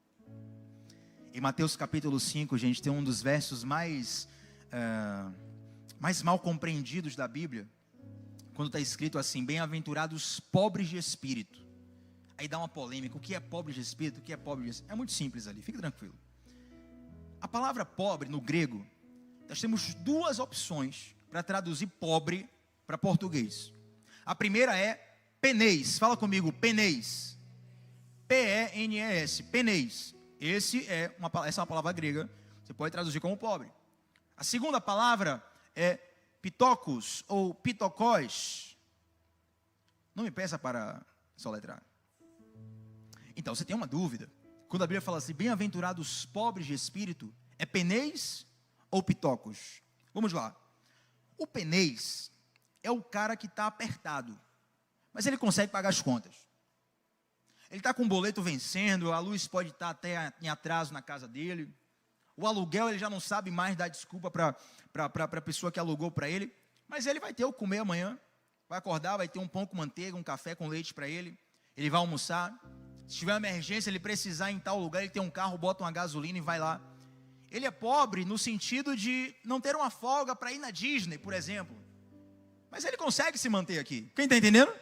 S1: Em Mateus capítulo 5, gente, tem um dos versos mais mal compreendidos da Bíblia, quando está escrito assim: bem-aventurados os pobres de espírito. Aí dá uma polêmica, o que é pobre de espírito, o que é pobre de espírito? É muito simples ali, fique tranquilo. A palavra pobre no grego, nós temos duas opções para traduzir pobre para português. A primeira é penês, fala comigo, penês. P-E-N-E-S, penês. Essa é uma palavra grega, você pode traduzir como pobre. A segunda palavra é pitocos ou pitocós. Não me peça para soletrar. Então, você tem uma dúvida. Quando a Bíblia fala assim, bem-aventurados os pobres de espírito, é penês ou pitocos? Vamos lá. O penês é o cara que está apertado, mas ele consegue pagar as contas. Ele está com o boleto vencendo, a luz pode estar até em atraso na casa dele. O aluguel ele já não sabe mais dar desculpa para a pessoa que alugou para ele. Mas ele vai ter o comer amanhã. Vai acordar, vai ter um pão com manteiga, um café com leite para ele. Ele vai almoçar. Se tiver uma emergência, ele precisar em tal lugar, ele tem um carro, bota uma gasolina e vai lá. Ele é pobre no sentido de não ter uma folga para ir na Disney, por exemplo. Mas ele consegue se manter aqui. Quem está entendendo?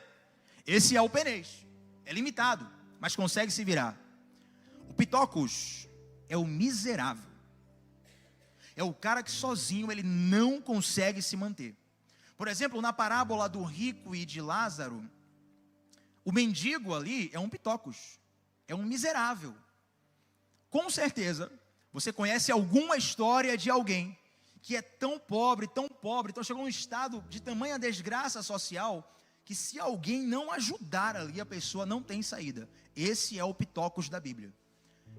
S1: Esse é o penês. É limitado, mas consegue se virar. O pitocos é o miserável. É o cara que sozinho ele não consegue se manter. Por exemplo, na parábola do rico e de Lázaro, o mendigo ali é um pitocos, é um miserável. Com certeza, você conhece alguma história de alguém que é tão pobre, então chegou num estado de tamanha desgraça social, que se alguém não ajudar ali, a pessoa não tem saída. Esse é o pitocos da Bíblia.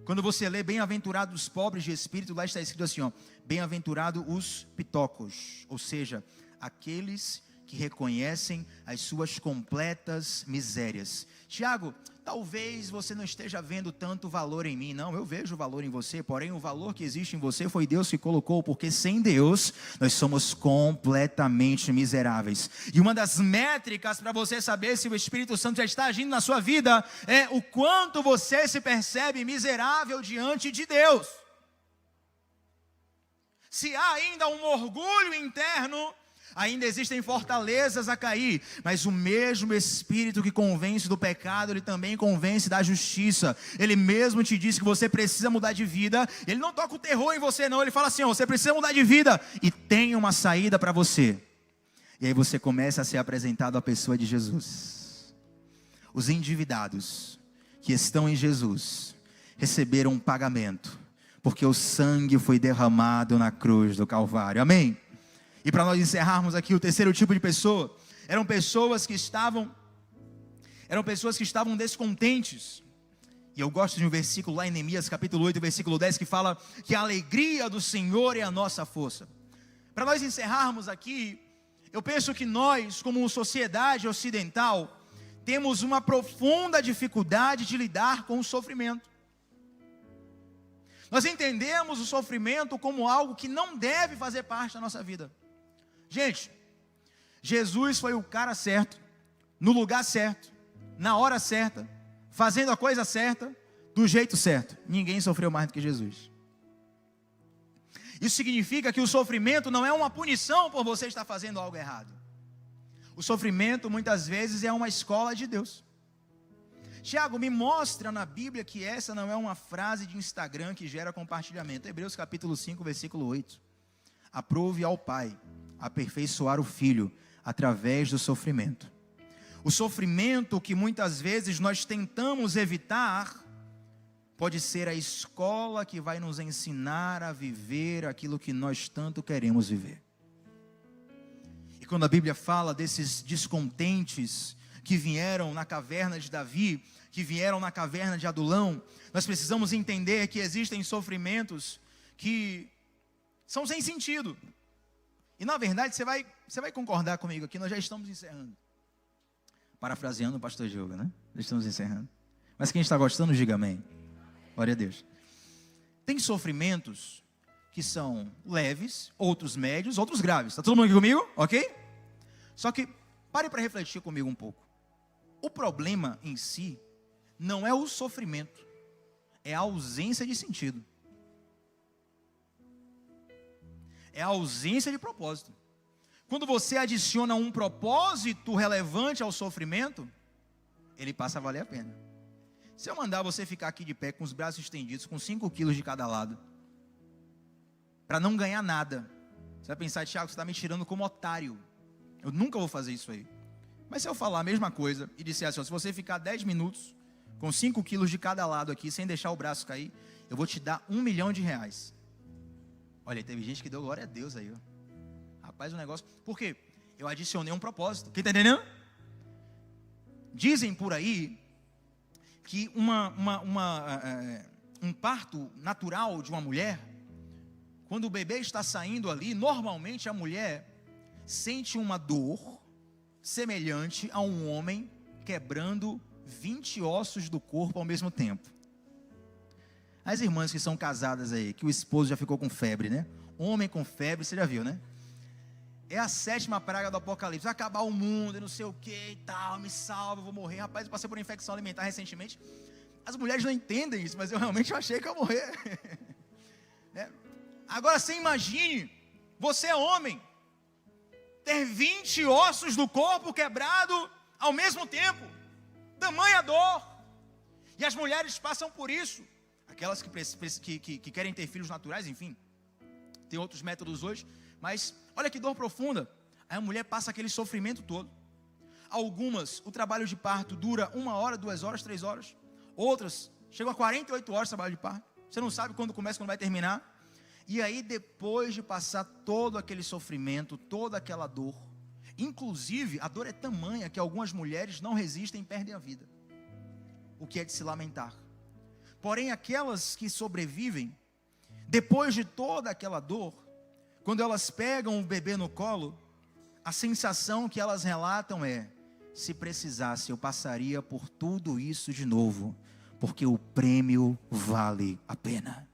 S1: Quando você lê bem-aventurados os pobres de espírito, lá está escrito assim, ó, bem-aventurados os pitocos, ou seja, aqueles que reconhecem as suas completas misérias. Tiago, talvez você não esteja vendo tanto valor em mim. Não, eu vejo valor em você, porém o valor que existe em você foi Deus que colocou, porque sem Deus nós somos completamente miseráveis. E uma das métricas para você saber se o Espírito Santo já está agindo na sua vida é o quanto você se percebe miserável diante de Deus. Se há ainda um orgulho interno, ainda existem fortalezas a cair, mas o mesmo Espírito que convence do pecado, ele também convence da justiça. Ele mesmo te diz que você precisa mudar de vida. Ele não toca o terror em você não, ele fala assim, ó, você precisa mudar de vida e tem uma saída para você. E aí você começa a ser apresentado à pessoa de Jesus. Os endividados que estão em Jesus receberam um pagamento, porque o sangue foi derramado na cruz do Calvário, amém? E para nós encerrarmos aqui, o terceiro tipo de pessoa eram pessoas que estavam descontentes. E eu gosto de um versículo lá em Neemias capítulo 8, versículo 10, que fala que a alegria do Senhor é a nossa força. Para nós encerrarmos aqui, eu penso que nós, como sociedade ocidental, temos uma profunda dificuldade de lidar com o sofrimento. Nós entendemos o sofrimento como algo que não deve fazer parte da nossa vida. Gente, Jesus foi o cara certo, no lugar certo, na hora certa, fazendo a coisa certa, do jeito certo. Ninguém sofreu mais do que Jesus. Isso significa que o sofrimento não é uma punição por você estar fazendo algo errado. O sofrimento muitas vezes é uma escola de Deus. Tiago, me mostra na Bíblia que essa não é uma frase de Instagram que gera compartilhamento. Hebreus capítulo 5, versículo 8. Aprove ao Pai aperfeiçoar o Filho através do sofrimento. O sofrimento que muitas vezes nós tentamos evitar pode ser a escola que vai nos ensinar a viver aquilo que nós tanto queremos viver. E quando a Bíblia fala desses descontentes que vieram na caverna de Davi, que vieram na caverna de Adulão, nós precisamos entender que existem sofrimentos que são sem sentido. E na verdade você vai concordar comigo aqui, nós já estamos encerrando. Parafraseando o pastor Diogo, né? Já estamos encerrando. Mas quem está gostando, diga amém. Glória a Deus. Tem sofrimentos que são leves, outros médios, outros graves. Está todo mundo aqui comigo? Ok? Só que pare para refletir comigo um pouco. O problema em si não é o sofrimento, é a ausência de sentido. É a ausência de propósito. Quando você adiciona um propósito relevante ao sofrimento, ele passa a valer a pena. Se eu mandar você ficar aqui de pé com os braços estendidos, com 5 quilos de cada lado, para não ganhar nada, você vai pensar, Tiago, você está me tirando como otário. Eu nunca vou fazer isso aí. Mas se eu falar a mesma coisa e disser assim, ó, se você ficar 10 minutos com 5 quilos de cada lado aqui, sem deixar o braço cair, eu vou te dar R$1 milhão. Olha, teve gente que deu glória a Deus aí, ó. Rapaz, o negócio... Por quê? Eu adicionei um propósito. Quem está entendendo? Dizem por aí que um parto natural de uma mulher, quando o bebê está saindo ali, normalmente a mulher sente uma dor semelhante a um homem quebrando 20 ossos do corpo ao mesmo tempo. As irmãs que são casadas aí, que o esposo já ficou com febre, né? Homem com febre, você já viu, né? É a 7ª praga do Apocalipse. Vai acabar o mundo e não sei o que e tal. Me salva, eu vou morrer. Rapaz, eu passei por uma infecção alimentar recentemente. As mulheres não entendem isso, mas eu realmente achei que eu ia morrer. Agora você imagine, você é homem, ter 20 ossos do corpo quebrado ao mesmo tempo. Tamanha dor. E as mulheres passam por isso. Aquelas que querem ter filhos naturais, enfim. Tem outros métodos hoje. Mas olha que dor profunda. Aí a mulher passa aquele sofrimento todo. Algumas, o trabalho de parto dura 1 hora, 2 horas, 3 horas. Outras, chegam a 48 horas de trabalho de parto. Você não sabe quando começa, quando vai terminar. E aí depois de passar todo aquele sofrimento, toda aquela dor, inclusive a dor é tamanha que algumas mulheres não resistem e perdem a vida. O que é de se lamentar. Porém aquelas que sobrevivem, depois de toda aquela dor, quando elas pegam o bebê no colo, a sensação que elas relatam é: se precisasse eu passaria por tudo isso de novo, porque o prêmio vale a pena.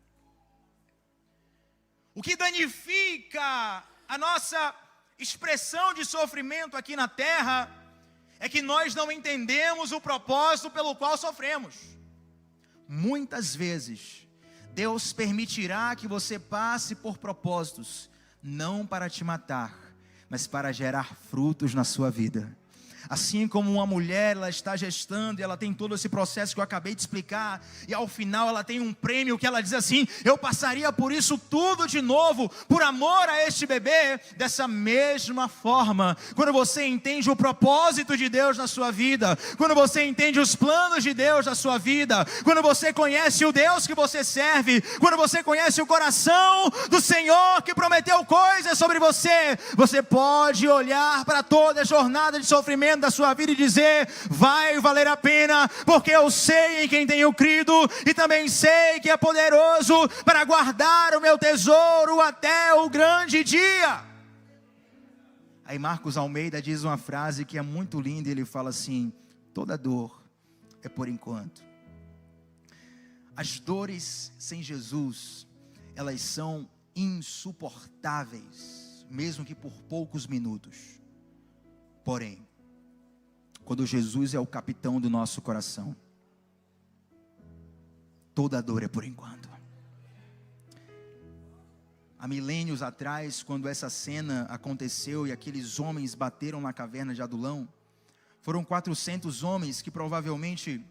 S1: O que danifica a nossa expressão de sofrimento aqui na terra é que nós não entendemos o propósito pelo qual sofremos. Muitas vezes Deus permitirá que você passe por propósitos, não para te matar, mas para gerar frutos na sua vida. Assim como uma mulher, ela está gestando e ela tem todo esse processo que eu acabei de explicar, e ao final ela tem um prêmio que ela diz assim: eu passaria por isso tudo de novo, por amor a este bebê. Dessa mesma forma, quando você entende o propósito de Deus na sua vida, quando você entende os planos de Deus na sua vida, quando você conhece o Deus que você serve, quando você conhece o coração do Senhor que prometeu coisas sobre você, você pode olhar para toda a jornada de sofrimento da sua vida e dizer: vai valer a pena, porque eu sei em quem tenho crido, e também sei que é poderoso para guardar o meu tesouro até o grande dia. Aí Marcos Almeida diz uma frase que é muito linda, e ele fala assim: toda dor é por enquanto. As dores sem Jesus, elas são insuportáveis, mesmo que por poucos minutos. Porém, quando Jesus é o capitão do nosso coração, toda dor é por enquanto. Há milênios atrás, quando essa cena aconteceu e aqueles homens bateram na caverna de Adulão, foram 400 homens que provavelmente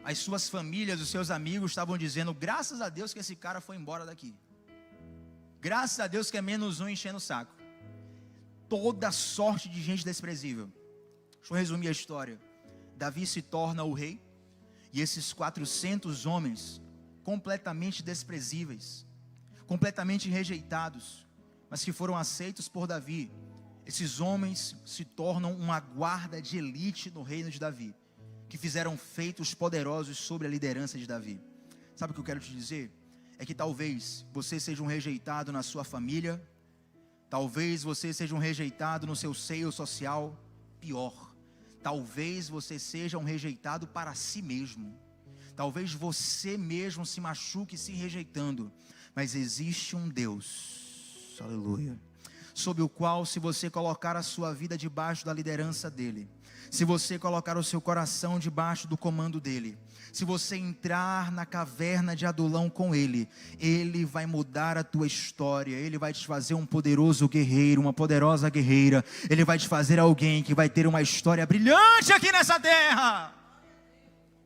S1: as suas famílias, os seus amigos estavam dizendo: graças a Deus que esse cara foi embora daqui. Graças a Deus que é menos um enchendo o saco. Toda sorte de gente desprezível. Deixa eu resumir a história. Davi se torna o rei, e esses 400 homens, completamente desprezíveis, completamente rejeitados, mas que foram aceitos por Davi, esses homens se tornam uma guarda de elite no reino de Davi, que fizeram feitos poderosos sobre a liderança de Davi. Sabe o que eu quero te dizer? É que talvez você seja um rejeitado na sua família, talvez você seja um rejeitado no seu seio social, pior, talvez você seja um rejeitado para si mesmo, talvez você mesmo se machuque se rejeitando, mas existe um Deus, aleluia, sob o qual, se você colocar a sua vida debaixo da liderança dele, se você colocar o seu coração debaixo do comando dele, se você entrar na caverna de Adulão com ele, ele vai mudar a tua história, ele vai te fazer um poderoso guerreiro, uma poderosa guerreira, ele vai te fazer alguém que vai ter uma história brilhante aqui nessa terra.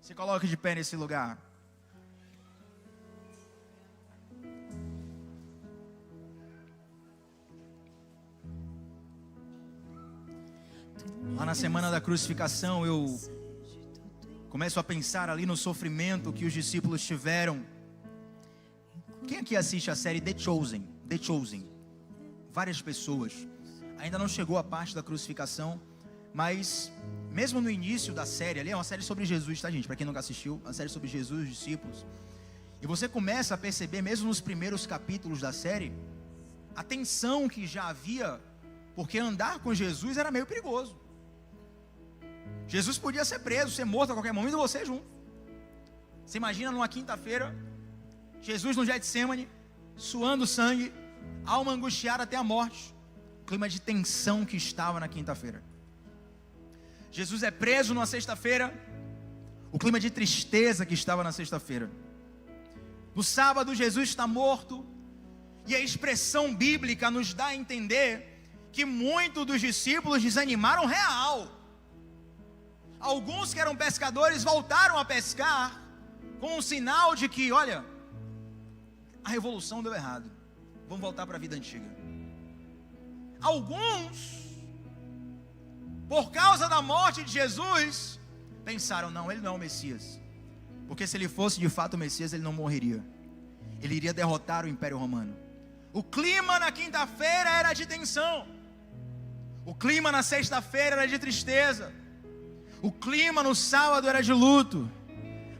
S1: Se coloque de pé nesse lugar. Lá na semana da crucificação, eu começo a pensar ali no sofrimento que os discípulos tiveram. Quem aqui assiste a série The Chosen? The Chosen. Várias pessoas. Ainda não chegou a parte da crucificação, mas mesmo no início da série, ali é uma série sobre Jesus, tá, gente? Para quem nunca assistiu, uma série sobre Jesus e os discípulos. E você começa a perceber, mesmo nos primeiros capítulos da série, a tensão que já havia, porque andar com Jesus era meio perigoso. Jesus podia ser preso, ser morto a qualquer momento, e você junto. Você imagina numa quinta-feira, Jesus no Getsemane, suando sangue, alma angustiada até a morte, o clima de tensão que estava na quinta-feira. Jesus é preso numa sexta-feira, o clima de tristeza que estava na sexta-feira. No sábado, Jesus está morto, e a expressão bíblica nos dá a entender que muitos dos discípulos desanimaram real. Alguns que eram pescadores voltaram a pescar, com um sinal de que, olha, a revolução deu errado, vamos voltar para a vida antiga. Alguns, por causa da morte de Jesus, pensaram: não, ele não é o Messias, porque se ele fosse de fato o Messias, ele não morreria, ele iria derrotar o Império Romano. O clima na quinta-feira era de tensão, o clima na sexta-feira era de tristeza, o clima no sábado era de luto,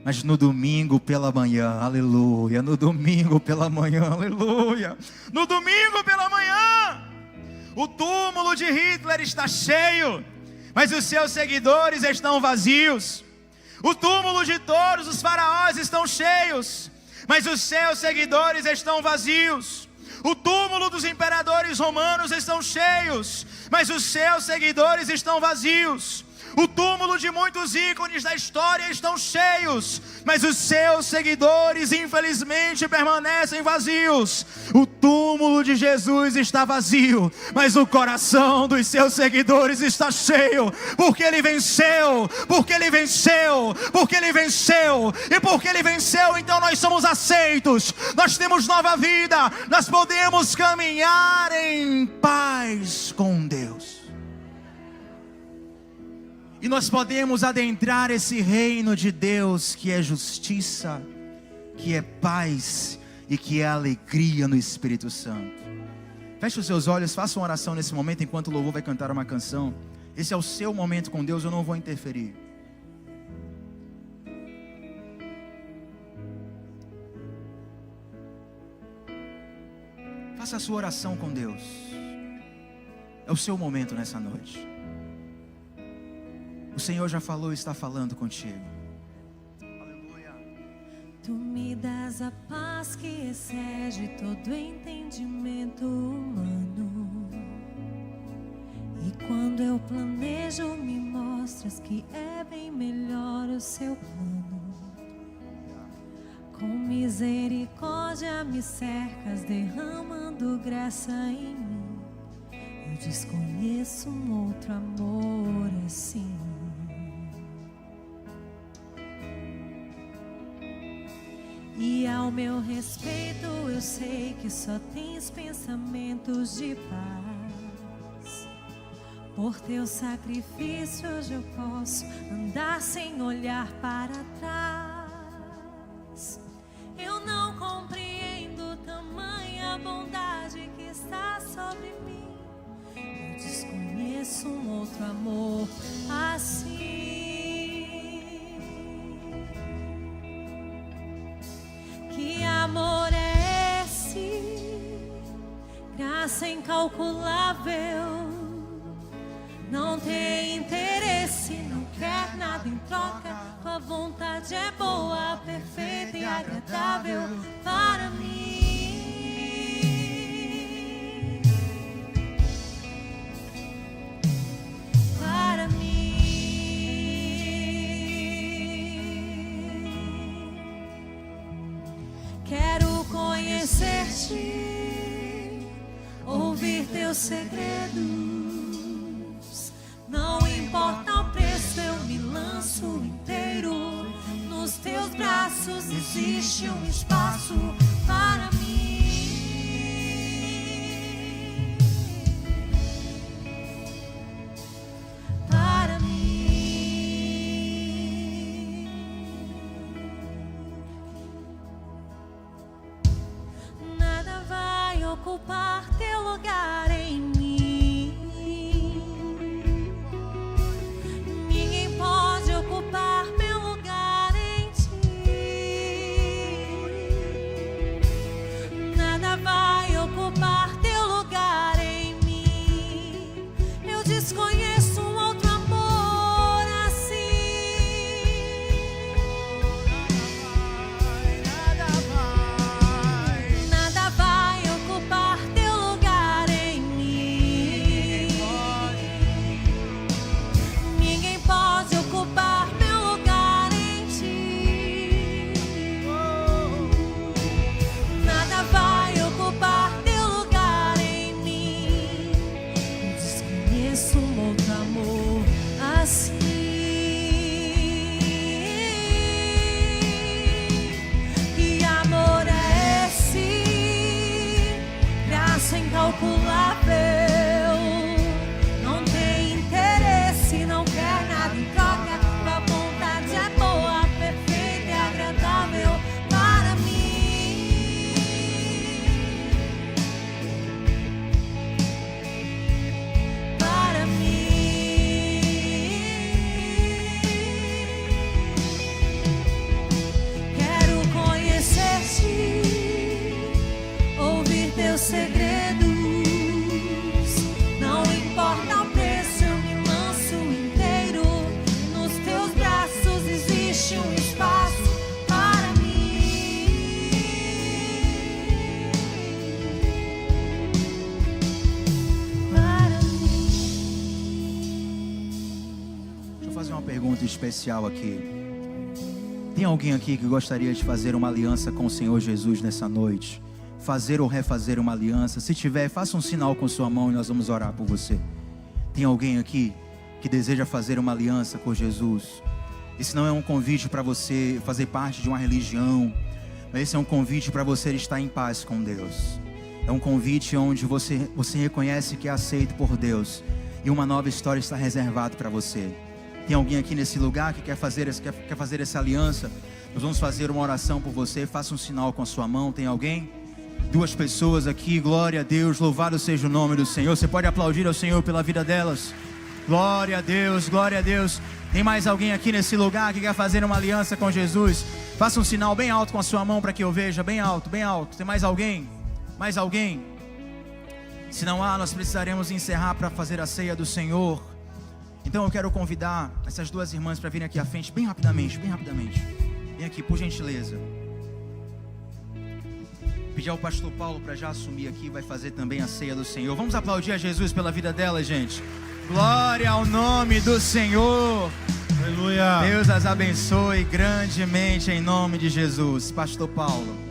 S1: mas no domingo pela manhã, aleluia, no domingo pela manhã, aleluia, no domingo pela manhã, o túmulo de Hitler está cheio, mas os seus seguidores estão vazios. O túmulo de todos os faraós estão cheios, mas os seus seguidores estão vazios. O túmulo dos imperadores romanos estão cheios, mas os seus seguidores estão vazios. O túmulo de muitos ícones da história estão cheios, mas os seus seguidores infelizmente permanecem vazios. O túmulo de Jesus está vazio, mas o coração dos seus seguidores está cheio, porque Ele venceu, porque Ele venceu, porque Ele venceu, e porque Ele venceu, então nós somos aceitos, nós temos nova vida, nós podemos caminhar em paz com Deus. E nós podemos adentrar esse reino de Deus, que é justiça, que é paz e que é alegria no Espírito Santo. Feche os seus olhos, faça uma oração nesse momento, enquanto o louvor vai cantar uma canção. Esse é o seu momento com Deus, eu não vou interferir. Faça a sua oração com Deus. É o seu momento nessa noite. O Senhor já falou e está falando contigo. Aleluia.
S2: Tu me das a paz que excede todo entendimento humano. E quando eu planejo, me mostras que é bem melhor o seu plano. Com misericórdia me cercas, derramando graça em mim. Eu desconheço um outro amor assim. E ao meu respeito eu sei que só tens pensamentos de paz. Por teu sacrifício hoje eu posso andar sem olhar para trás. Eu não compreendo tamanha bondade que está sobre mim. Eu desconheço um outro amor assim. Que amor é esse? Graça incalculável. Não tem interesse, não quer nada em troca. Tua vontade é boa, perfeita e agradável para mim. Para mim. Quero conhecer-te, ouvir teus segredos. Não importa o preço, eu me lanço inteiro. Nos teus braços existe um espaço para mim. Para mim. Nada vai ocupar teu lugar em mim. Ocupar meu lugar em ti.
S1: pergunta especial aqui. Tem alguém aqui que gostaria de fazer uma aliança com o Senhor Jesus nessa noite? Fazer ou refazer uma aliança? Se tiver, faça um sinal com sua mão e nós vamos orar por você. Tem alguém aqui que deseja fazer uma aliança com Jesus? Esse não é um convite para você fazer parte de uma religião, mas esse é um convite para você estar em paz com Deus. É um convite onde você reconhece que é aceito por Deus e uma nova história está reservada para você. Tem alguém aqui nesse lugar que quer fazer essa aliança? Nós vamos fazer uma oração por você. Faça um sinal com a sua mão. Tem alguém? 2 pessoas aqui. Glória a Deus, louvado seja o nome do Senhor. Você pode aplaudir ao Senhor pela vida delas. Glória a Deus, glória a Deus. Tem mais alguém aqui nesse lugar que quer fazer uma aliança com Jesus? Faça um sinal bem alto com a sua mão para que eu veja. Bem alto, bem alto. Tem mais alguém? Mais alguém? Se não há, nós precisaremos encerrar para fazer a ceia do Senhor. Então eu quero convidar essas 2 irmãs para virem aqui à frente, bem rapidamente, bem rapidamente. Vem aqui, por gentileza. Pedir ao pastor Paulo para já assumir aqui, vai fazer também a ceia do Senhor. Vamos aplaudir a Jesus pela vida dela, gente. Glória ao nome do Senhor.
S3: Aleluia.
S1: Deus as abençoe grandemente em nome de Jesus. Pastor Paulo.